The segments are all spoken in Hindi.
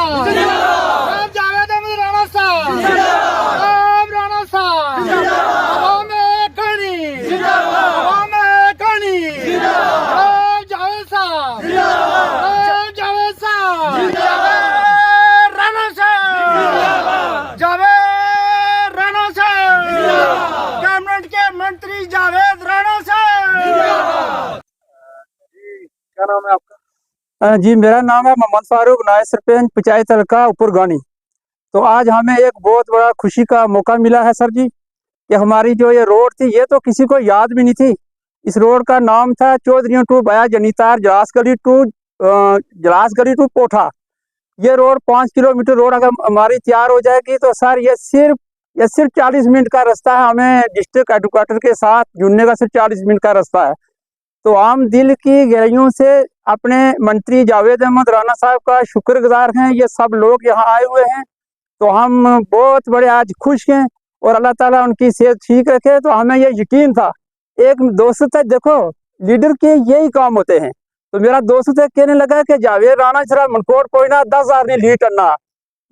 जिंदाबाद जावेद अहमद राणा साहब जिंदाबाद राणा साहब जिंदाबाद में कहानी जिंदाबाद में कहानी जिंदाबाद जावेद साहब जिंदाबाद जावेद साहब जिंदाबाद राणा साहब जिंदाबाद जावेद राणा साहब जिंदाबाद कैबिनेट के मंत्री जावेद राणा साहब जिंदाबाद। क्या नाम है आपका? जी मेरा नाम है मोहम्मद फारूक, नायब सरपंच पंचायत हल्का ऊपर गानी। तो आज हमें एक बहुत बड़ा खुशी का मौका मिला है सर जी कि हमारी जो ये रोड थी ये तो किसी को याद भी नहीं थी। इस रोड का नाम था चौधरी टू बाया जनीतार जलास गली टू पोठा। ये रोड 5 किलोमीटर रोड अगर हमारी तैयार हो जाएगी तो सर ये सिर्फ 40 मिनट का रास्ता है। हमें डिस्ट्रिक्ट हेडक्वार्टर के साथ जुड़ने का सिर्फ 40 मिनट का रास्ता है। तो हम दिल की गहराइयों से अपने मंत्री जावेद अहमद राणा साहब का शुक्रगुजार हैं। ये सब लोग यहाँ आए हुए हैं तो हम बहुत बड़े आज खुश हैं और अल्लाह ताला उनकी सेहत ठीक रखे। तो हमें ये यकीन था, एक दोस्त था, देखो लीडर के यही काम होते हैं। तो मेरा दोस्त था कहने लगा कि जावेद राणा सर मनकोट कोई ना 10,000 ने लीड करना।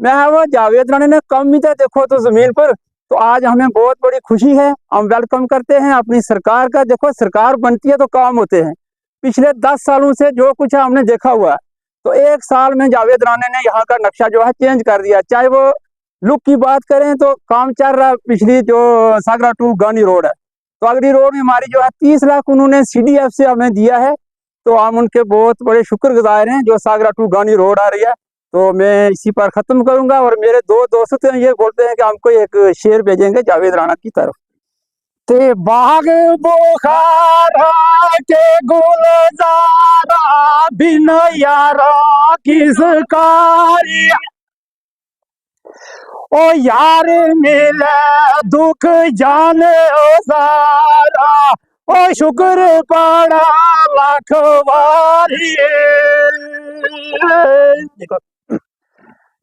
मैं वो जावेद राणा ने कम ही था देखो तो जमीन पर। तो आज हमें बहुत बड़ी खुशी है, हम वेलकम करते हैं अपनी सरकार का। देखो सरकार बनती है तो काम होते हैं। पिछले 10 सालों से जो कुछ है हमने देखा हुआ है। तो 1 साल में जावेद राणा ने यहाँ का नक्शा जो है चेंज कर दिया। चाहे वो लुक की बात करें तो काम चल रहा, पिछली जो सागरा टू गानी रोड है तो अगली रोड में हमारी जो है 30 लाख उन्होंने CDF से हमें दिया है। तो हम उनके बहुत बड़े शुक्रगुजार हैं जो सागरा टू गानी रोड आ रही है। तो मैं इसी पर खत्म करूंगा और मेरे 2 दोस्त हैं ये बोलते हैं कि हमको एक शेर भेजेंगे जावेद राणा की तरफ। ते बाग बुखारा के गुलजारा बिन यारा किस कारी। ओ यार मिले दुख जाने सारा, ओ शुक्र पड़ा लाख वारी।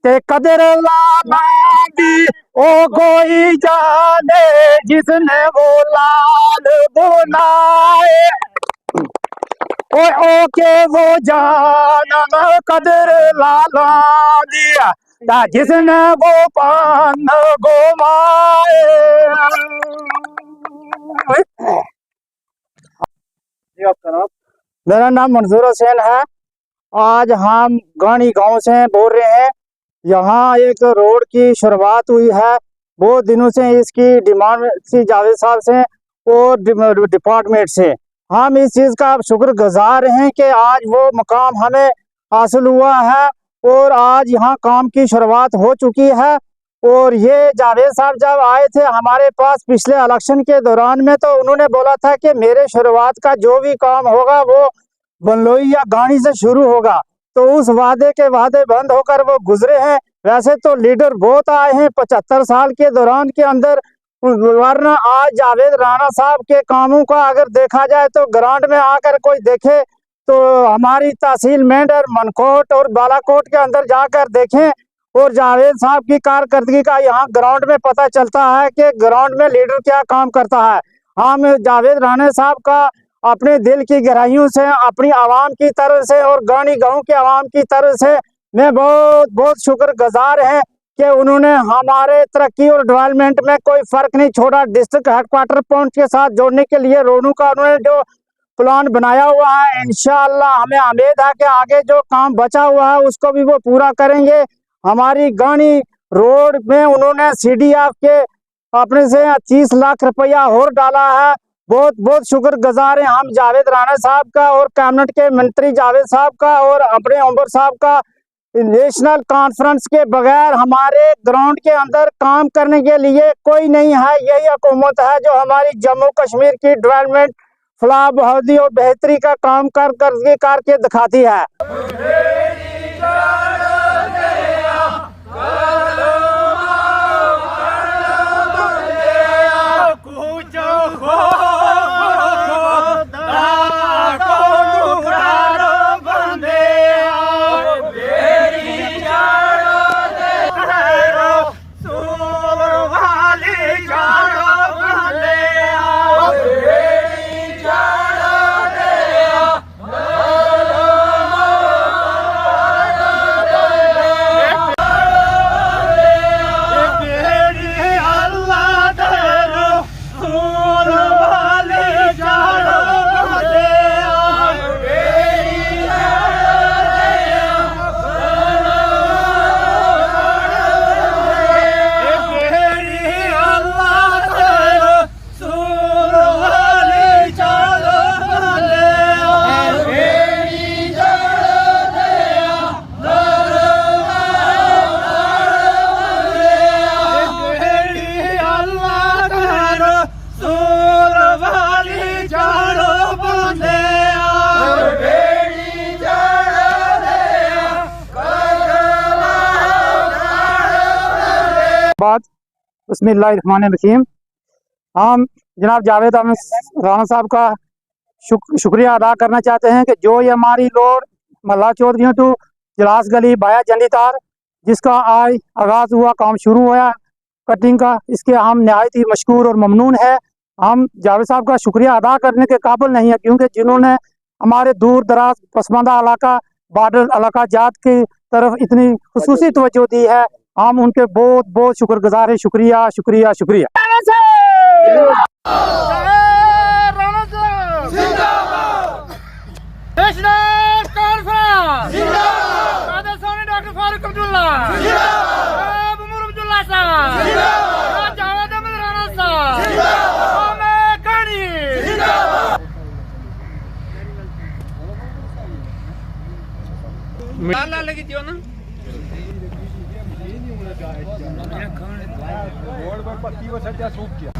ते कदर लाना भी ओ कोई जाने जिसने वो लाल बुलाए। ओ के वो जाना कदर लाला दिया जिसने वो पान घुमाए। मेरा नाम मंजूर हुसैन है। आज हम गानी गांव से बोल रहे हैं। यहाँ एक रोड की शुरुआत हुई है, बहुत दिनों से इसकी डिमांड थी जावेद साहब से और डिपार्टमेंट से। हम इस चीज़ का शुक्रगुजार हैं कि आज वो मकाम हमें हासिल हुआ है और आज यहाँ काम की शुरुआत हो चुकी है। और ये जावेद साहब जब आए थे हमारे पास पिछले इलेक्शन के दौरान में तो उन्होंने बोला था कि मेरे शुरुआत का जो भी काम होगा वो बनलोई या गानी से शुरू होगा। तो उस वादे के वादे बंद होकर वो गुजरे हैं। वैसे तो लीडर बहुत आए हैं 75 साल के दौरान के अंदर, वरना आज जावेद राणा साहब के कामों का अगर देखा जाए तो ग्राउंड में आकर कोई देखे तो हमारी तहसील मेंढर मनकोट और बालाकोट के अंदर जाकर देखें और जावेद साहब की कारकर्दगी का यहाँ ग्राउंड में पता चलता है कि ग्राउंड में लीडर क्या काम करता है। हम जावेद राणा साहब का अपने दिल की गहराइयों से, अपनी आवाम की तरफ से और गानी गांव के आवाम की तरफ से मैं बहुत बहुत शुक्रगुजार है कि उन्होंने हमारे तरक्की और डेवलपमेंट में कोई फर्क नहीं छोड़ा। डिस्ट्रिक्ट हेडक्वार्टर पॉइंट के साथ जोड़ने के लिए रोडों का उन्होंने जो प्लान बनाया हुआ है, इंशाअल्लाह हमें उम्मीद है कि आगे जो काम बचा हुआ है उसको भी वो पूरा करेंगे। हमारी गानी रोड में उन्होंने CDF के अपने से 30 लाख रुपया और डाला है। बहुत बहुत शुक्रगुजार हैं हम जावेद राणा साहब का और कैबिनेट के मंत्री जावेद साहब का और अपने उमर साहब का। नेशनल कॉन्फ्रेंस के बगैर हमारे ग्राउंड के अंदर काम करने के लिए कोई नहीं है। यही हुकूमत है जो हमारी जम्मू कश्मीर की डेवलपमेंट, फलाह बहादुरी और बेहतरी का काम करके दिखाती है। बिस्मिल्लाहिर्रहमानिर्रहीम। हम जनाब जावेद अहमद राणा साहब का शुक्रिया अदा करना चाहते हैं कि जो ये हमारी रोड मल्ला चौधरी टू जलास गली बाया जंडी तार जिसका आज आगाज़ हुआ, काम शुरू हुआ कटिंग का, इसके हम नहायत ही मशकूर और ममनून है। हम जावेद साहब का शुक्रिया अदा करने के काबिल नहीं है, क्योंकि जिन्होंने हमारे दूर दराज पसमानदा इलाका बॉर्डर इलाका जात की तरफ इतनी खुसूसी तवज्जो दी है, हम उनके बहुत बहुत शुक्रगुजार हैं। शुक्रिया शुक्रिया शुक्रिया। राणा साहब National Conference Rajasthani doctor Farooq Abdullah Omar Abdullah साहब जावेद अहमद राणा साहब लाल लगी थी ना रोड पर पत्ती को सज्जा सूख किया।